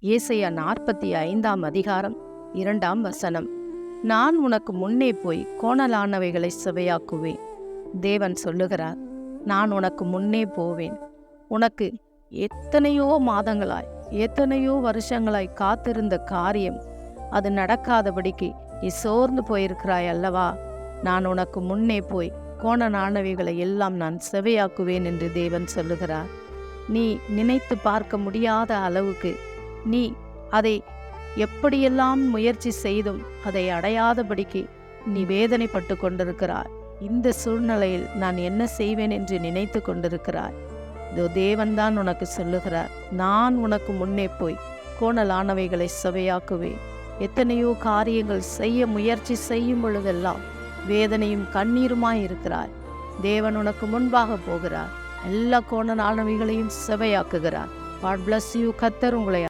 ஏசாயா 45 2 நான் உனக்கு முன்னே போய் கோணலானவைகளை செவையாக்குவேன். தேவன் சொல்லுகிறார், நான் உனக்கு முன்னே போவேன். உனக்கு எத்தனையோ மாதங்களாய் எத்தனையோ வருஷங்களாய் காத்திருந்த காரியம் அது நடக்காதபடிக்கு நீ சோர்ந்து போயிருக்கிறாய் அல்லவா? நான் உனக்கு முன்னே போய் கோணலானவைகளை எல்லாம் நான் செவையாக்குவேன் என்று தேவன் சொல்லுகிறார். நீ நினைத்து பார்க்க முடியாத அளவுக்கு நீ அதை எப்படியெல்லாம் முயற்சி செய்தும் அதை அடையாதபடிக்கு நீ வேதனைப்பட்டு கொண்டிருக்கிறாய். இந்த சூழ்நிலையில் நான் என்ன செய்வேன் என்று நினைத்து கொண்டிருக்கிறாய். இதோ தேவன்தான் உனக்கு சொல்லுகிறார், நான் உனக்கு முன்னே போய் கோணலானவைகளை செவையாக்குவேன். எத்தனையோ காரியங்கள் செய்ய முயற்சி செய்யும் பொழுதெல்லாம் வேதனையும் கண்ணீருமாய் இருக்கிறாய். தேவன் உனக்கு முன்பாக போகிறார், எல்லா கோணலானவைகளையும் செவையாக்குகிறார். God bless you. கர்த்தர் உங்களை